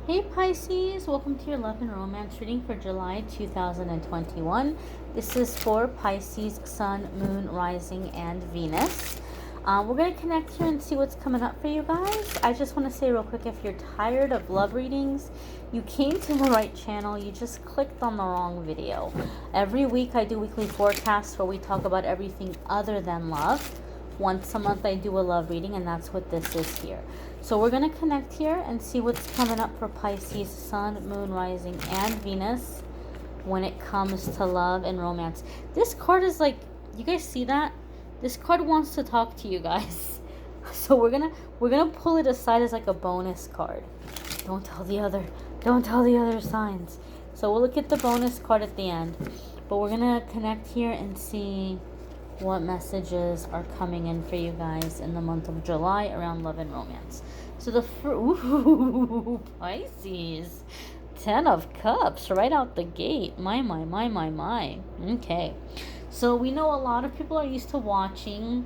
Hey Pisces, welcome to your love and romance reading for July 2021. This is for Pisces, Sun, Moon, Rising, and Venus. We're going to connect here and see what's coming up for you guys. I just want to say real quick, if you're tired of love readings, you came to the right channel. You just clicked on the wrong video. Every week I do weekly forecasts where we talk about everything other than love. Once a month I do a love reading, and that's what this is here. So we're going to connect here and see what's coming up for Pisces, Sun, Moon, Rising, and Venus when it comes to love and romance. This card is like, you guys see that? This card wants to talk to you guys. So we're gonna pull it aside as like a bonus card. Don't tell the other signs. So we'll look at the bonus card at the end. But we're gonna connect here and see what messages are coming in for you guys in the month of July around love and romance. So the Pisces, Ten of Cups right out the gate. My. Okay. So we know a lot of people are used to watching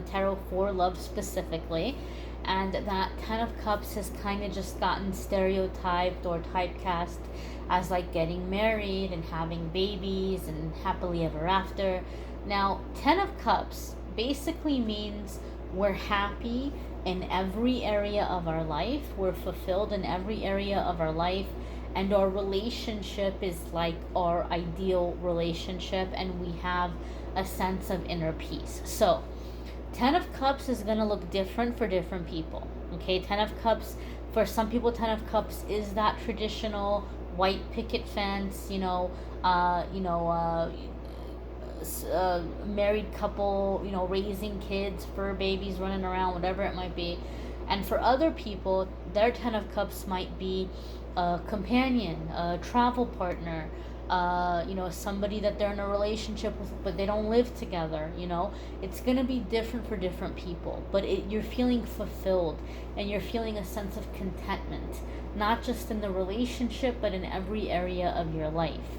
tarot for love specifically, and that Ten of Cups has kind of just gotten stereotyped or typecast as like getting married and having babies and happily ever after. Now, Ten of Cups basically means we're happy in every area of our life, we're fulfilled in every area of our life, and our relationship is like our ideal relationship, and we have a sense of inner peace. So Ten of Cups is going to look different for different people. Okay, Ten of Cups, for some people, Ten of Cups is that traditional white picket fence, married couple, raising kids, fur babies running around, whatever it might be. And for other people, their Ten of Cups might be a companion, a travel partner, somebody that they're in a relationship with, but they don't live together. It's going to be different for different people, but you're feeling fulfilled and you're feeling a sense of contentment, not just in the relationship, but in every area of your life.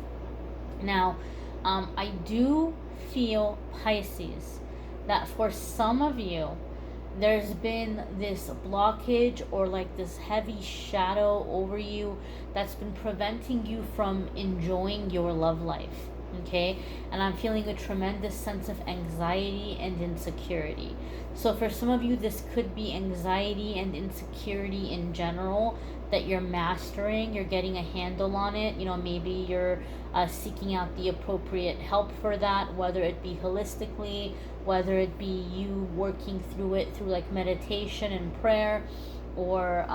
Now, I do feel, Pisces, that for some of you, there's been this blockage or like this heavy shadow over you that's been preventing you from enjoying your love life. Okay, and I'm feeling a tremendous sense of anxiety and insecurity. So for some of you, this could be anxiety and insecurity in general that you're mastering, you're getting a handle on it. Maybe you're seeking out the appropriate help for that, whether it be holistically, whether it be you working through it through like meditation and prayer, or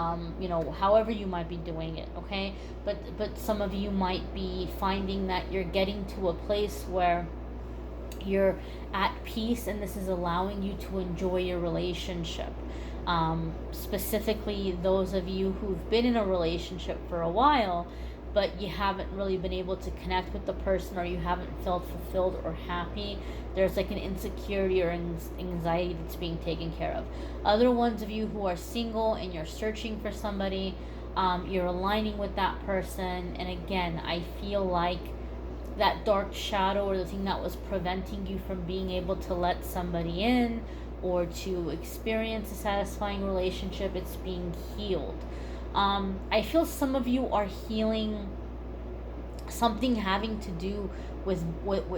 however you might be doing it. Okay, but some of you might be finding that you're getting to a place where you're at peace, and this is allowing you to enjoy your relationship. Specifically those of you who've been in a relationship for a while, but you haven't really been able to connect with the person, or you haven't felt fulfilled or happy. There's like an insecurity or anxiety that's being taken care of. Other ones of you who are single and you're searching for somebody, you're aligning with that person, and again, I feel like that dark shadow or the thing that was preventing you from being able to let somebody in or to experience a satisfying relationship, it's being healed. I feel some of you are healing something having to do with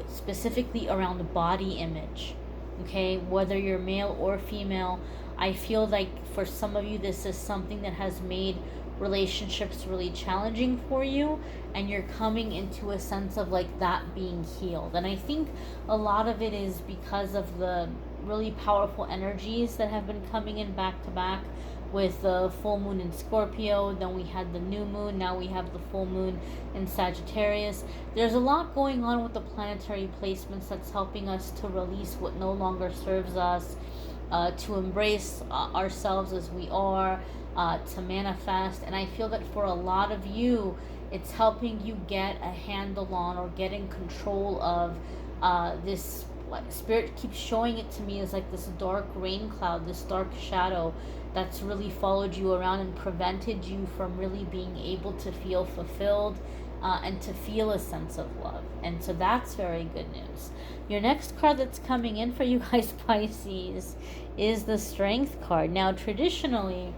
specifically around body image. Okay, whether you're male or female, I feel like for some of you this is something that has made relationships really challenging for you, and you're coming into a sense of like that being healed. And I think a lot of it is because of the really powerful energies that have been coming in back to back with the full moon in Scorpio, then we had the new moon, now we have the full moon in Sagittarius. There's a lot going on with the planetary placements that's helping us to release what no longer serves us, to embrace ourselves as we are, to manifest. And I feel that for a lot of you, it's helping you get a handle on or get in control of this. Spirit keeps showing it to me as like this dark rain cloud, this dark shadow that's really followed you around and prevented you from really being able to feel fulfilled and to feel a sense of love. And so that's very good news. Your next card that's coming in for you guys, Pisces, is the Strength card. Now, traditionally,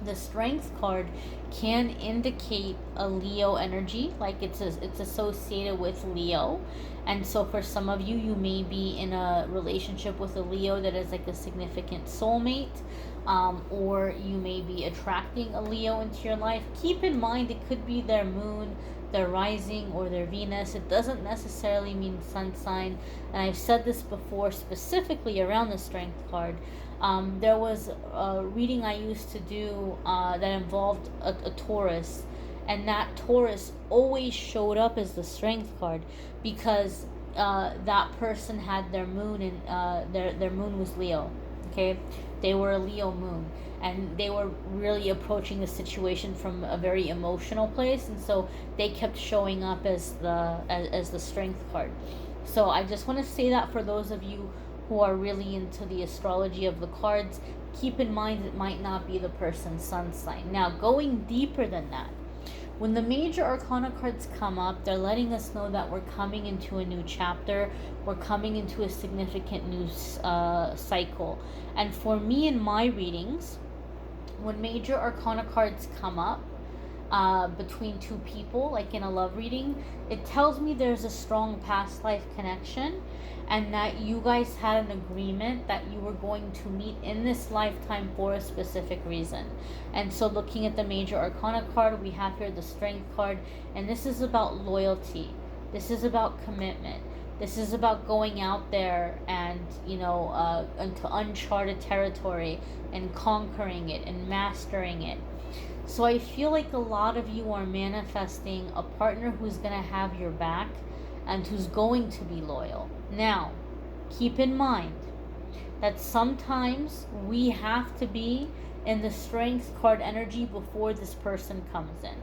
The Strength card can indicate a Leo energy, like it's associated with Leo. And so for some of you, you may be in a relationship with a Leo that is like a significant soulmate, or you may be attracting a Leo into your life. Keep in mind, it could be their moon, their rising, or their Venus. It doesn't necessarily mean sun sign. And I've said this before, specifically around the Strength card. There was a reading I used to do that involved a Taurus, and that Taurus always showed up as the Strength card because that person had their moon, and their moon was Leo. Okay, they were a Leo moon, and they were really approaching the situation from a very emotional place, and so they kept showing up as the Strength card. So I just want to say that for those of you who are really into the astrology of the cards, keep in mind it might not be the person's sun sign. Now, going deeper than that, when the major arcana cards come up, they're letting us know that we're coming into a new chapter, we're coming into a significant new cycle. And for me in my readings, when major arcana cards come up between two people, like in a love reading, it tells me there's a strong past life connection, and that you guys had an agreement that you were going to meet in this lifetime for a specific reason. And so looking at the major arcana card, we have here the Strength card, and this is about loyalty. This is about commitment. This is about going out there and, into uncharted territory and conquering it and mastering it. So I feel like a lot of you are manifesting a partner who's going to have your back and who's going to be loyal. Now, keep in mind that sometimes we have to be in the Strength card energy before this person comes in.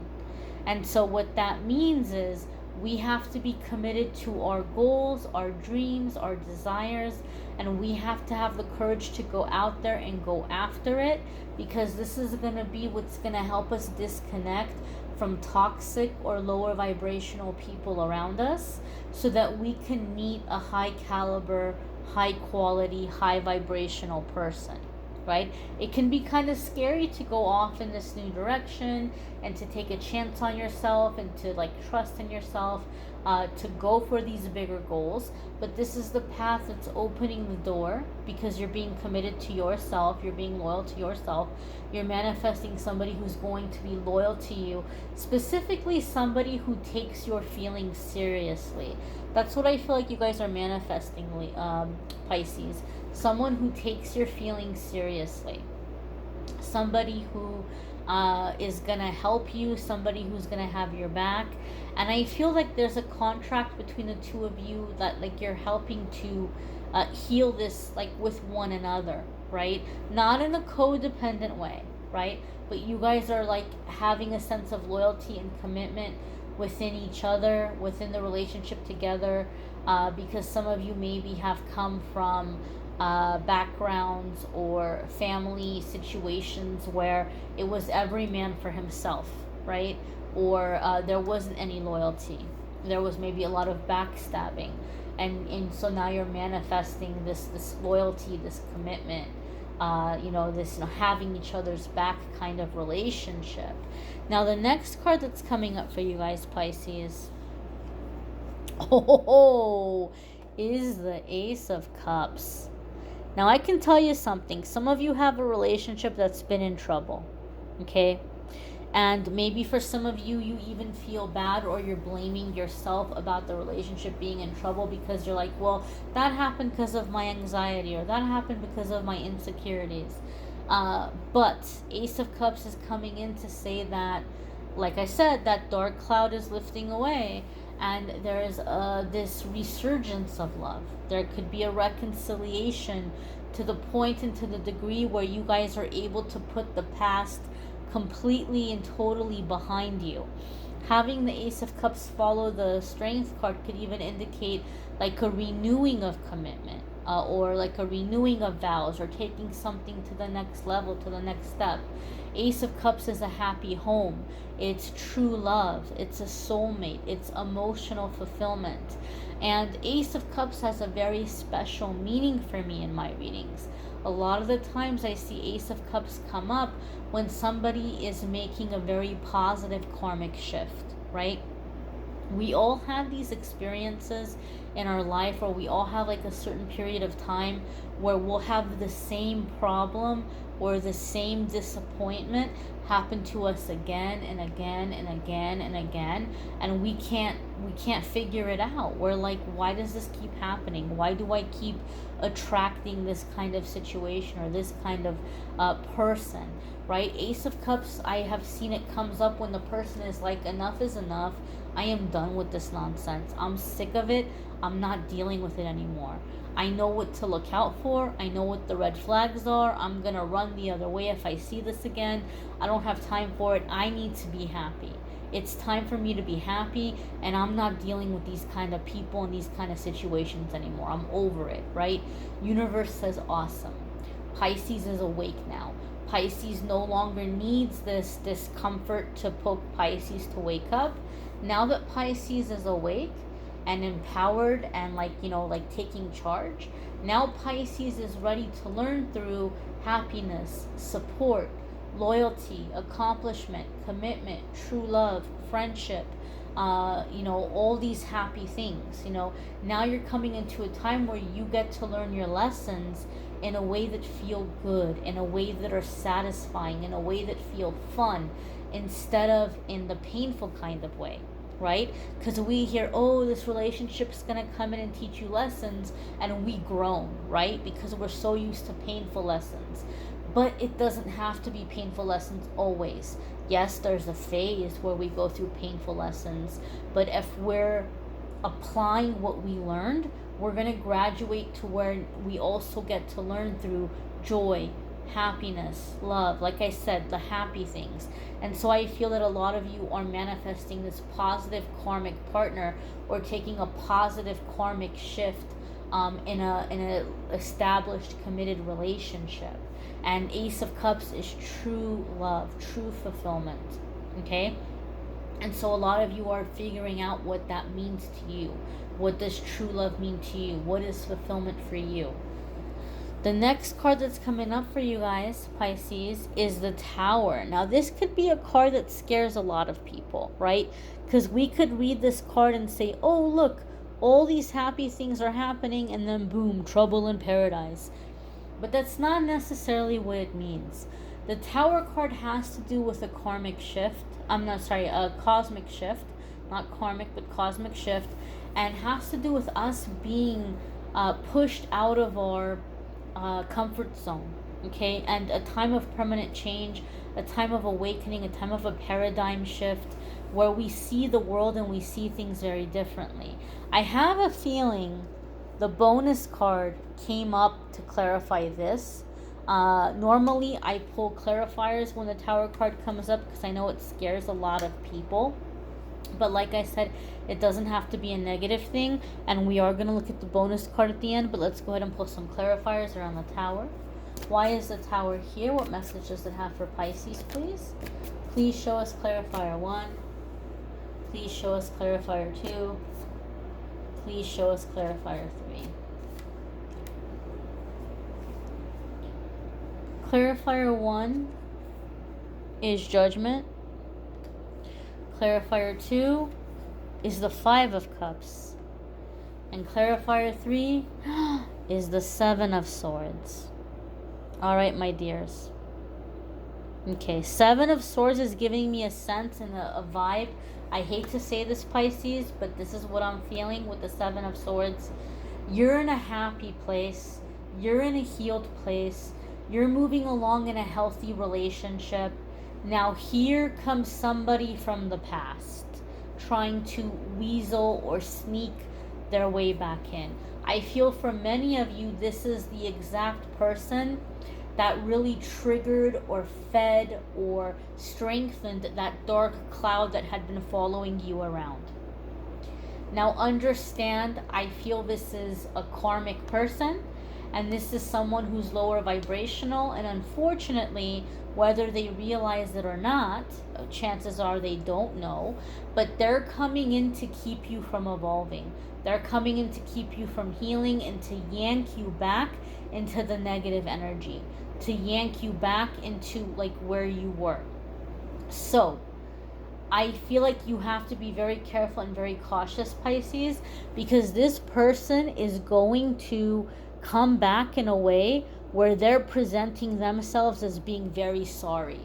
And so what that means is we have to be committed to our goals, our dreams, our desires, and we have to have the courage to go out there and go after it, because this is going to be what's going to help us disconnect from toxic or lower vibrational people around us, so that we can meet a high caliber, high quality, high vibrational person, right? It can be kind of scary to go off in this new direction and to take a chance on yourself and to trust in yourself, to go for these bigger goals. But this is the path that's opening the door, because you're being committed to yourself, you're being loyal to yourself, you're manifesting somebody who's going to be loyal to you, specifically somebody who takes your feelings seriously. That's what I feel like you guys are manifesting, Pisces. Someone who takes your feelings seriously. Somebody who is going to help you, somebody who's going to have your back. And I feel like there's a contract between the two of you that you're helping to heal this with one another, right? Not in a codependent way, right? But you guys are having a sense of loyalty and commitment within each other, within the relationship together, because some of you maybe have come from backgrounds or family situations where it was every man for himself, right? Or there wasn't any loyalty. There was maybe a lot of backstabbing. And so now you're manifesting this loyalty, this commitment, this having each other's back kind of relationship. Now the next card that's coming up for you guys, Pisces, is the Ace of Cups. Now I can tell you something. Some of you have a relationship that's been in trouble, okay? And maybe for some of you, you even feel bad, or you're blaming yourself about the relationship being in trouble, because you're like, well, that happened because of my anxiety, or that happened because of my insecurities. But Ace of Cups is coming in to say that, like I said, that dark cloud is lifting away, and there is this resurgence of love. There could be a reconciliation to the point and to the degree where you guys are able to put the past completely and totally behind you. Having the Ace of Cups follow the Strength card could even indicate a renewing of commitment, or a renewing of vows, or taking something to the next level, to the next step. Ace of Cups is a happy home. It's true love. It's a soulmate. It's emotional fulfillment. And Ace of Cups has a very special meaning for me in my readings. A lot of the times I see Ace of Cups come up when somebody is making a very positive karmic shift, right? We all have these experiences in our life, or we all have like a certain period of time where we'll have the same problem or the same disappointment happen to us again and again and again and again, and we can't figure it out. We're like, why does this keep happening? Why do I keep attracting this kind of situation or this kind of person, right? Ace of Cups, I have seen it comes up when the person is like, enough is enough. I am done with this nonsense. I'm sick of it. I'm not dealing with it anymore. I know what to look out for. I know what the red flags are. I'm going to run the other way if I see this again. I don't have time for it. I need to be happy. It's time for me to be happy, and I'm not dealing with these kind of people and these kind of situations anymore. I'm over it, right? Universe says awesome. Pisces is awake now. Pisces no longer needs this discomfort to poke Pisces to wake up. Now that Pisces is awake and empowered and like taking charge, now Pisces is ready to learn through happiness, support, loyalty, accomplishment, commitment, true love, friendship, all these happy things. Now you're coming into a time where you get to learn your lessons in a way that feel good, in a way that are satisfying, in a way that feel fun, instead of in the painful kind of way, right? Because we hear, oh, this relationship's gonna come in and teach you lessons, and we groan, right? Because we're so used to painful lessons. But it doesn't have to be painful lessons always. Yes, there's a phase where we go through painful lessons, but if we're applying what we learned, we're going to graduate to where we also get to learn through joy, happiness, love, like I said, the happy things. And so I feel that a lot of you are manifesting this positive karmic partner, or taking a positive karmic shift in a established, committed relationship. And Ace of Cups is true love, true fulfillment, okay? And so a lot of you are figuring out what that means to you. What does true love mean to you? What is fulfillment for you? The next card that's coming up for you guys, Pisces, is the Tower. Now, this could be a card that scares a lot of people, right? Because we could read this card and say, oh, look, all these happy things are happening, and then boom, trouble in paradise. But that's not necessarily what it means. The Tower card has to do with a karmic shift. A cosmic shift. Not karmic, but cosmic shift. And has to do with us being pushed out of our comfort zone. Okay? And a time of permanent change, a time of awakening, a time of a paradigm shift, where we see the world and we see things very differently. I have a feeling the bonus card came up to clarify this. Normally I pull clarifiers when the Tower card comes up because I know it scares a lot of people. But like I said, it doesn't have to be a negative thing. And we are going to look at the bonus card at the end. But let's go ahead and pull some clarifiers around the Tower. Why is the Tower here? What message does it have for Pisces, please? Please show us clarifier 1. Please show us clarifier 2. Please show us clarifier 3. Clarifier 1 is Judgment. Clarifier 2 is the 5 of Cups. And clarifier 3 is the 7 of Swords. Alright, my dears. Okay, 7 of Swords is giving me a sense and a vibe. I hate to say this, Pisces, but this is what I'm feeling with the 7 of Swords. You're in a happy place. You're in a healed place. You're moving along in a healthy relationship. Now here comes somebody from the past trying to weasel or sneak their way back in. I feel for many of you, this is the exact person that really triggered or fed or strengthened that dark cloud that had been following you around. Now understand, I feel this is a karmic person, And this is someone who's lower vibrational, and unfortunately, whether they realize it or not, chances are they don't know, but they're coming in to keep you from evolving. They're coming in to keep you from healing and to yank you back into the negative energy, to yank you back into like where you were. So I feel like you have to be very careful and very cautious, Pisces, because this person is going to come back in a way where they're presenting themselves as being very sorry.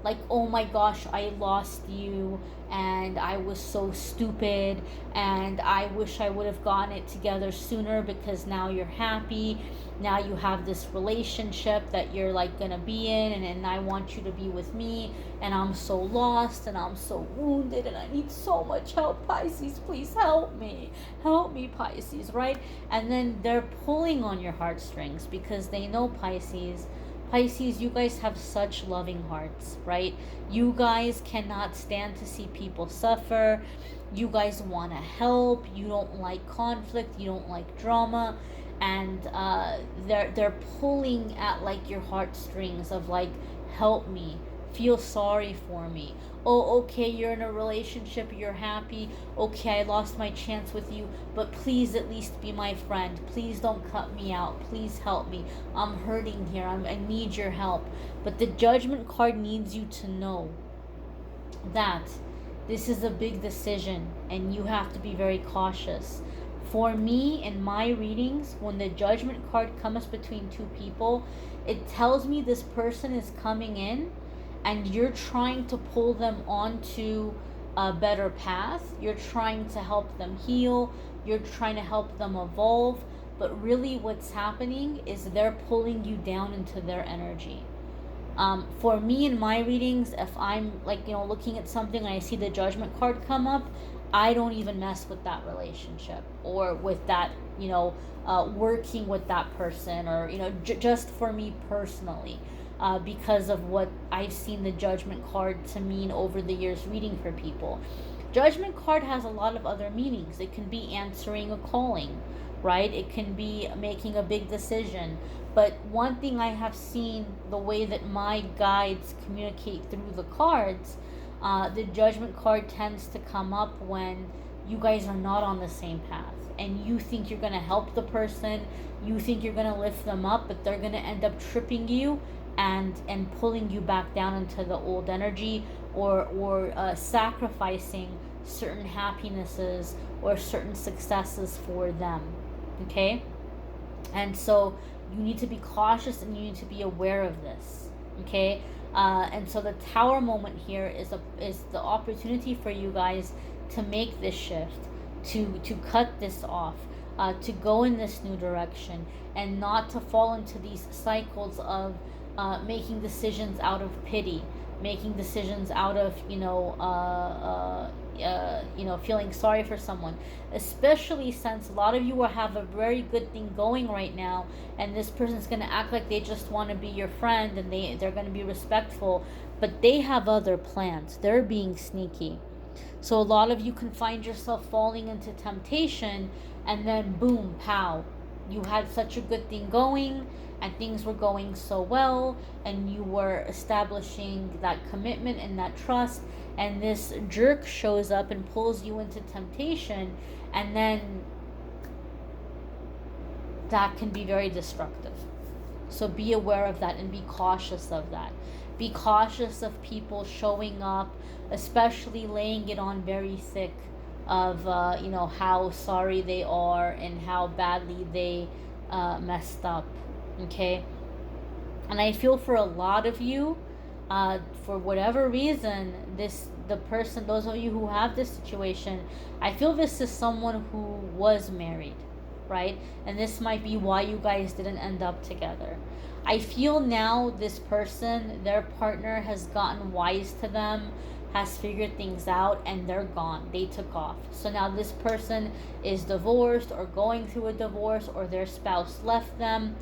Like, oh my gosh, I lost you, and I was so stupid, and I wish I would have gotten it together sooner, because now you're happy. Now you have this relationship that you're like gonna be in, and I want you to be with me, and I'm so lost, and I'm so wounded, and I need so much help. Pisces, please help me. Help me, Pisces, right? And then they're pulling on your heartstrings because they know, Pisces, you guys have such loving hearts, right? You guys cannot stand to see people suffer. You guys want to help. You don't like conflict. You don't like drama. And they're pulling at like your heartstrings of like, help me, feel sorry for me. Oh, okay, you're in a relationship, you're happy. Okay, I lost my chance with you, but please at least be my friend. Please don't cut me out. Please help me. I'm hurting here. I need your help. But the Judgment card needs you to know that this is a big decision and you have to be very cautious. For me, in my readings, when the Judgment card comes between two people, it tells me this person is coming in and you're trying to pull them onto a better path. You're trying to help them heal. You're trying to help them evolve. But really what's happening is they're pulling you down into their energy. For me, in my readings, if I'm like, looking at something and I see the Judgment card come up, I don't even mess with that relationship or with that, working with that person, or, just for me personally. Because of what I've seen the Judgment card to mean over the years reading for people. Judgment card has a lot of other meanings. It can be answering a calling, right? It can be making a big decision. But one thing I have seen, the way that my guides communicate through the cards, the Judgment card tends to come up when you guys are not on the same path and you think you're going to help the person, you think you're going to lift them up, but they're going to end up tripping you and pulling you back down into the old energy, or sacrificing certain happinesses or certain successes for them. Okay? And so you need to be cautious and you need to be aware of this. Okay? And so the Tower moment here is the opportunity for you guys to make this shift, to cut this off, to go in this new direction, and not to fall into these cycles of making decisions out of pity, making decisions out of feeling sorry for someone, especially since a lot of you will have a very good thing going right now, and this person's going to act like they just want to be your friend, and they're going to be respectful, but they have other plans. They're being sneaky. So a lot of you can find yourself falling into temptation, and then boom, pow, you had such a good thing going and things were going so well and you were establishing that commitment and that trust, and this jerk shows up and pulls you into temptation, and then that can be very destructive. So be aware of that and be cautious of that. Be cautious of people showing up, especially laying it on very thick of how sorry they are and how badly they messed up. Okay? And I feel for a lot of you, for whatever reason, those of you who have this situation, I feel this is someone who was married, right? And this might be why you guys didn't end up together. I feel now this person, their partner, has gotten wise to them, has figured things out, and they're gone. They took off. So now this person is divorced or going through a divorce, or their spouse left them.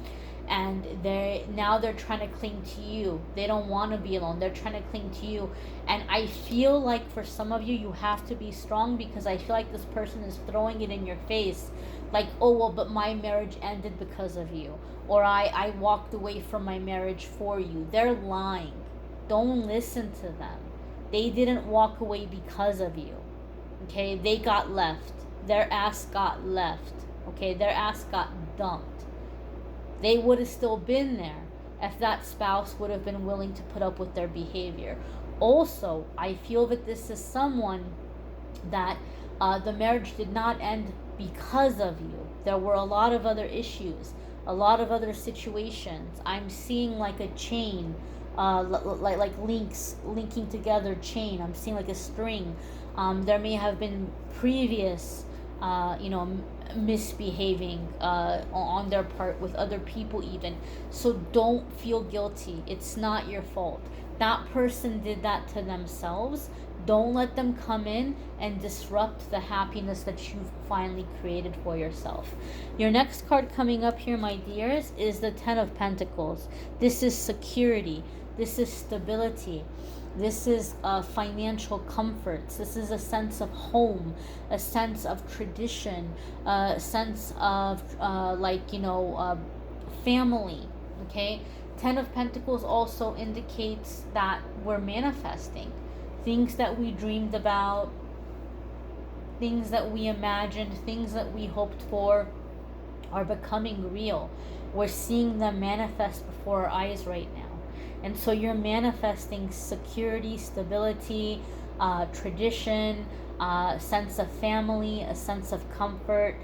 and they're trying to cling to you. They don't want to be alone. They're trying to cling to you. And I feel like for some of you, you have to be strong, because I feel like this person is throwing it in your face. Like, oh, well, but my marriage ended because of you. Or I walked away from my marriage for you. They're lying. Don't listen to them. They didn't walk away because of you. Okay? They got left. Their ass got left. Okay? Their ass got dumped. They would have still been there if that spouse would have been willing to put up with their behavior. Also, I feel that this is someone that the marriage did not end because of you. There were a lot of other issues, a lot of other situations. I'm seeing like a chain, like linking together chain. I'm seeing like a string. There may have been previous, misbehaving on their part with other people even. So don't feel guilty. It's not your fault. That person did that to themselves. Don't let them come in and disrupt the happiness that you've finally created for yourself. Your next card coming up here, my dears, is the Ten of Pentacles. This is security. This is stability. This is financial comforts. This is a sense of home, a sense of tradition, a sense of family. Okay? Ten of Pentacles also indicates that we're manifesting. Things that we dreamed about, things that we imagined, things that we hoped for are becoming real. We're seeing them manifest before our eyes right now. And so you're manifesting security, stability, tradition, sense of family, a sense of comfort,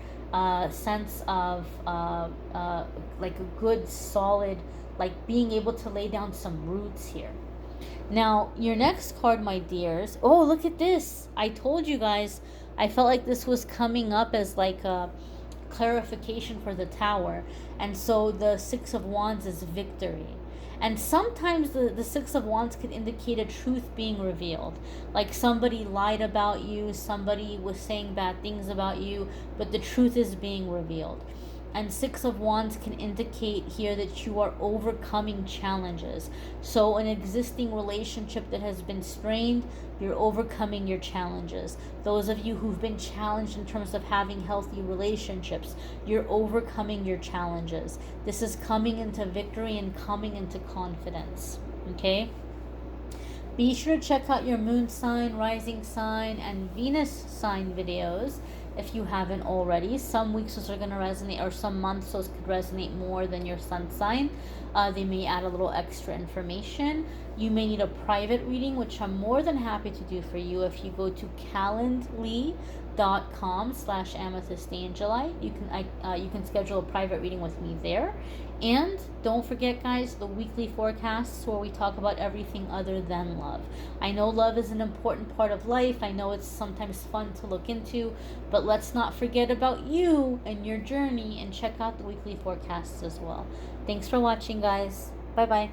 sense of like a good, solid, like being able to lay down some roots here. Now, your next card, my dears. Oh, look at this. I told you guys, I felt like this was coming up as like a clarification for the Tower. And so the Six of Wands is victory. And sometimes the Six of Wands could indicate a truth being revealed. Like somebody lied about you, somebody was saying bad things about you, but the truth is being revealed. And Six of Wands can indicate here that you are overcoming challenges. So an existing relationship that has been strained, you're overcoming your challenges. Those of you who've been challenged in terms of having healthy relationships, you're overcoming your challenges. This is coming into victory and coming into confidence. Okay? Be sure to check out your moon sign, rising sign, and Venus sign videos if you haven't already. Some weeks those are going to resonate, or some months those could resonate more than your sun sign. They may add a little extra information. You may need a private reading, which I'm more than happy to do for you. If you go to calendly.com/amethystangeli, you can schedule a private reading with me there. And don't forget, guys, the weekly forecasts where we talk about everything other than love. I know love is an important part of life. I know it's sometimes fun to look into, but let's not forget about you and your journey, and check out the weekly forecasts as well. Thanks for watching, guys. Bye-bye.